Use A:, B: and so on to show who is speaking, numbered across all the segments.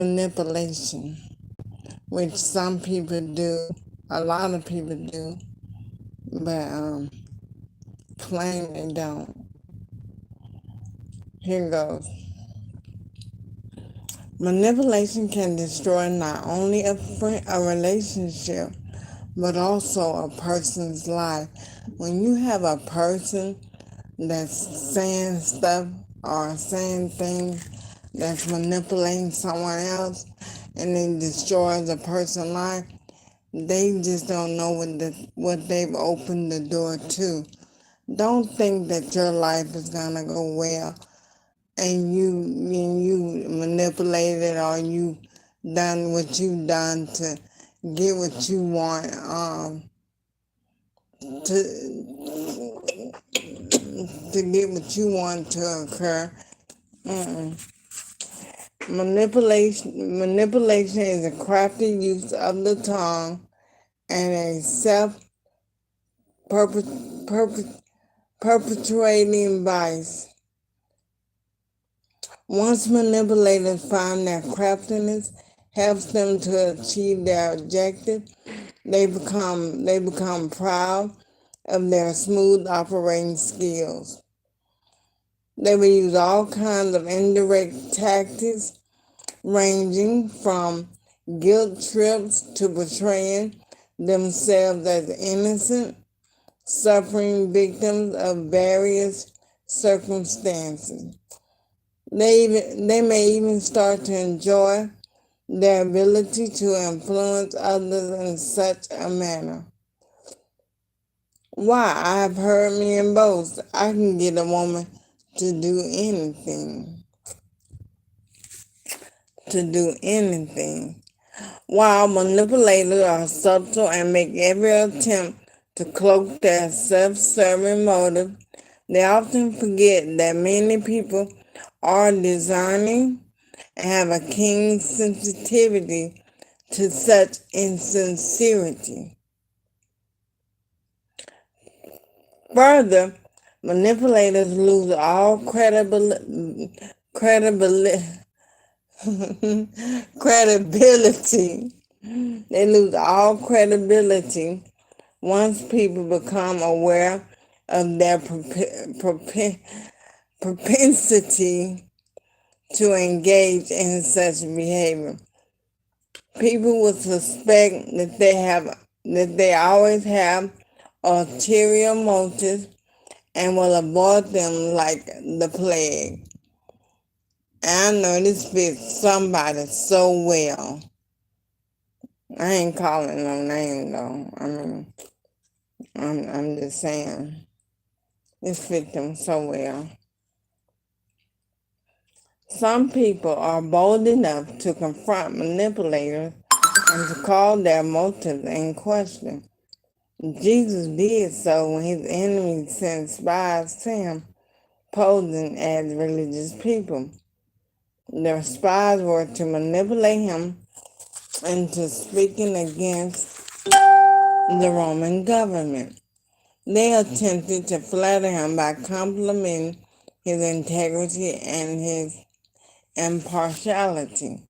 A: manipulation, which some people do, a lot of people do, but claim they don't. Here goes. Manipulation can destroy not only a relationship, but also a person's life. When you have a person that's saying stuff or saying things that's manipulating someone else and it destroys a person's life, they just don't know what they've opened the door to. Don't think that your life is gonna go well and you manipulated or you done what you done to get what you want to get what you want to occur. Mm-mm. Manipulation is a crafty use of the tongue and a self-perpetuating vice. Once manipulators find that craftiness helps them to achieve their objective, they become proud of their smooth operating skills. They will use all kinds of indirect tactics, ranging from guilt trips to portraying themselves as innocent, suffering victims of various circumstances. They may even start to enjoy their ability to influence others in such a manner. Why? I've heard men boast, I can get a woman to do anything. To do anything. While manipulators are subtle and make every attempt to cloak their self-serving motive, they often forget that many people are discerning and have a keen sensitivity to such insincerity. Further, manipulators lose all credibility. credibility. They lose all credibility once people become aware of their propensity to engage in such behavior. People will suspect that they always have ulterior motives and will avoid them like the plague. And I know this fits somebody so well. I ain't calling no name though. I mean, I'm just saying this fits them so well. Some people are bold enough to confront manipulators and to call their motives in question. Jesus did so when his enemies sent spies to him, posing as religious people. Their spies were to manipulate him into speaking against the Roman government. They attempted to flatter him by complimenting his integrity and his impartiality.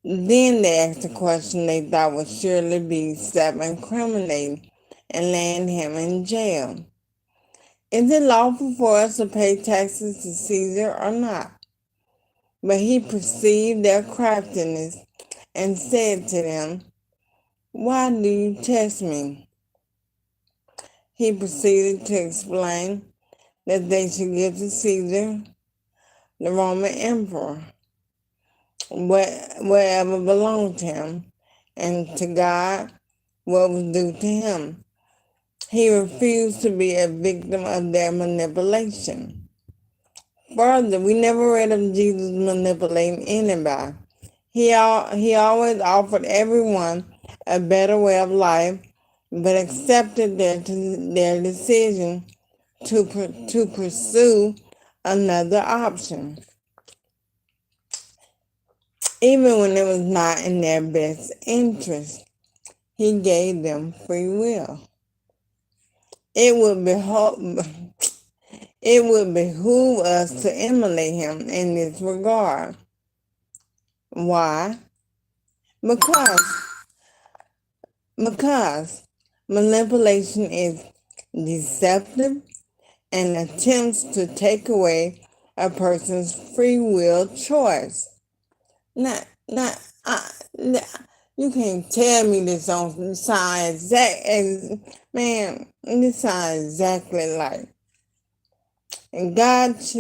A: Then they asked a question they thought would surely be self-incriminating and land him in jail. Is it lawful for us to pay taxes to Caesar or not? But he perceived their craftiness and said to them, why do you test me? He proceeded to explain that they should give to Caesar, the Roman emperor, whatever belonged to him, and to God what was due to him. He refused to be a victim of their manipulation. Further, we never read of Jesus manipulating anybody. He always offered everyone a better way of life, but accepted their decision to pursue another option, even when it was not in their best interest. He gave them free will. It would behoove us to emulate him in this regard. Why? Because because manipulation is deceptive and attempts to take away a person's free will choice. Not, you can't tell me this on sound man, this sounds exactly like God's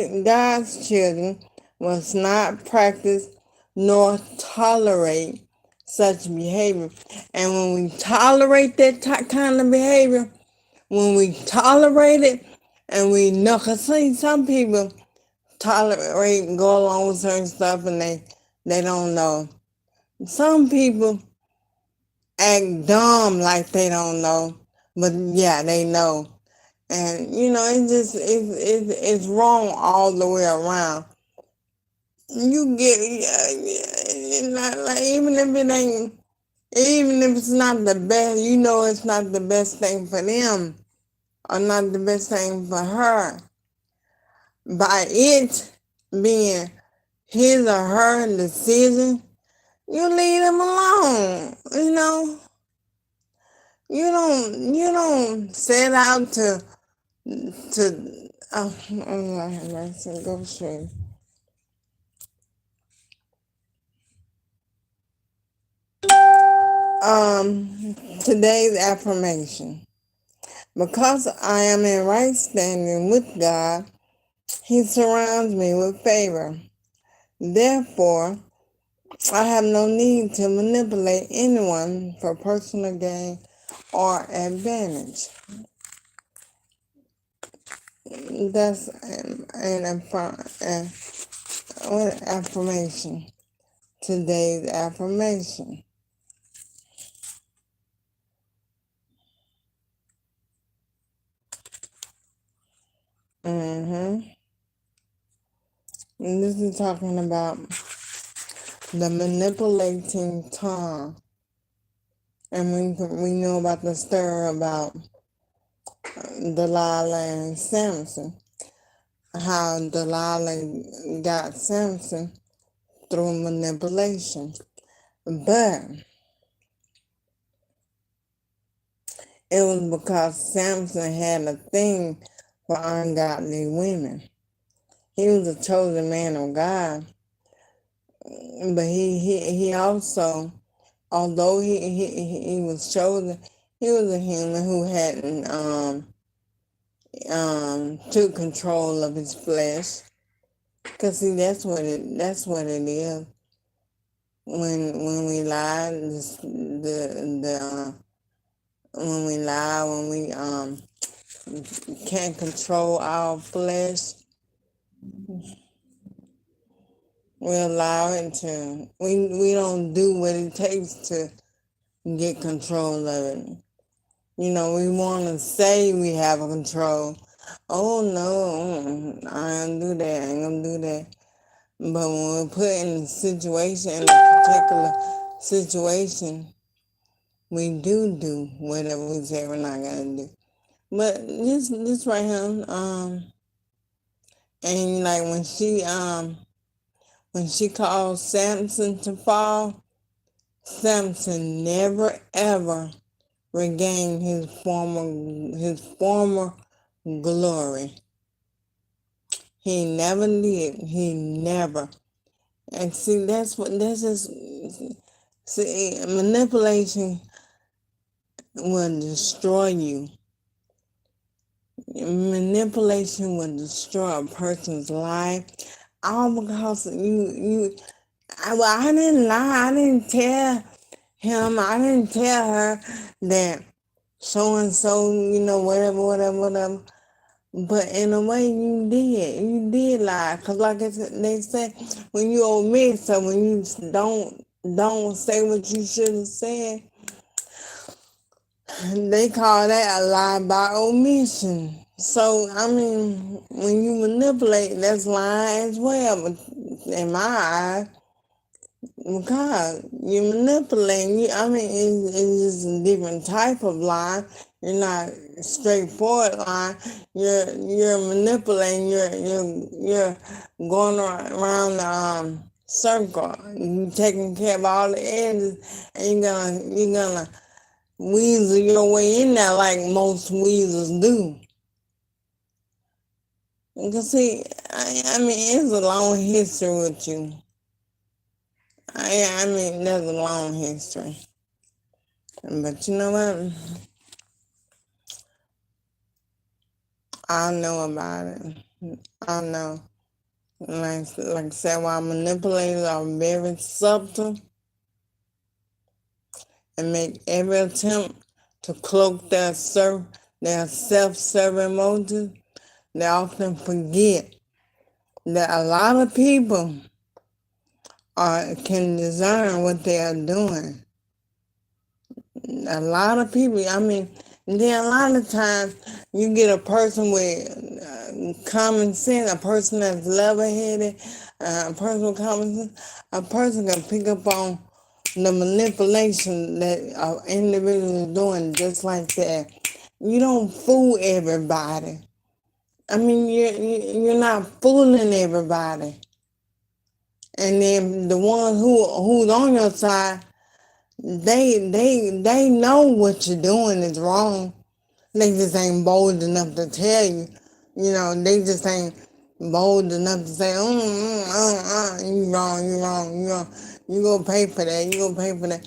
A: children must not practice nor tolerate such behavior. And when we tolerate that kind of behavior, when we tolerate it, and we know, cause see, some people tolerate and go along with certain stuff, and they don't know. Some people act dumb like they don't know, but yeah, they know. And it's wrong all the way around. You get like even if it's not the best, it's not the best thing for them or not the best thing for her. By it being his or her decision, you leave them alone. You don't set out to go straight. Today's affirmation. Because I am in right standing with God, He surrounds me with favor. Therefore, I have no need to manipulate anyone for personal gain or advantage. That's an affirmation. Today's affirmation. And this is talking about the manipulating tongue. And we know about the story about Delilah and Samson. How Delilah got Samson through manipulation. But it was because Samson had a thing for ungodly women. He was a chosen man of God. But he also, although he was chosen, he was a human who hadn't took control of his flesh. Cause see, that's what it is. When we lie, when we lie, when we can't control our flesh, we allow it to. We don't do what it takes to get control of it. We want to say we have control. Oh no, I ain't do that. I ain't gonna do that. But when we're put in a particular situation, we do whatever we say we're not gonna do. But this right here, and like when she called Samson to fall, Samson never ever regained his former glory. He never did. He never. And see, manipulation will destroy you. Manipulation will destroy a person's life. All because I didn't lie. I didn't tell him. I didn't tell her that so and so, whatever. But in a way, you did lie. Cause like they say, when you omit, so when you don't say what you should have said, they call that a lie by omission. So I mean, when you manipulate, that's lying as well. But in my eyes, because you manipulate, it's just a different type of lie. You're not straightforward lie. You're manipulating. You're going around circle. You taking care of all the edges, and you're gonna weasel your way in there like most weasels do. You can see, I mean, it's a long history with you. I mean, there's a long history. But you know what? I know about it. I know. Like I said, while manipulators are very subtle and make every attempt to cloak their self-serving motives, they often forget that a lot of people can discern what they are doing. A lot of people, I mean, then a lot of times you get a person with common sense, a person that's level-headed, a person with common sense, a person can pick up on the manipulation that an individual is doing just like that. You don't fool everybody. I mean, you're not fooling everybody. And then the ones who's on your side, they know what you're doing is wrong. They just ain't bold enough to tell you. You know, they just ain't bold enough to say, you wrong, you wrong, you wrong. You gonna pay for that, you gonna pay for that.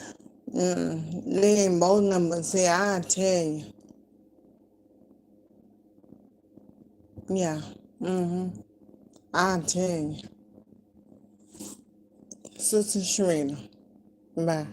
A: They ain't bold enough to say, I'll tell you. Yeah, I'll tell you. Sister Sharita, bye.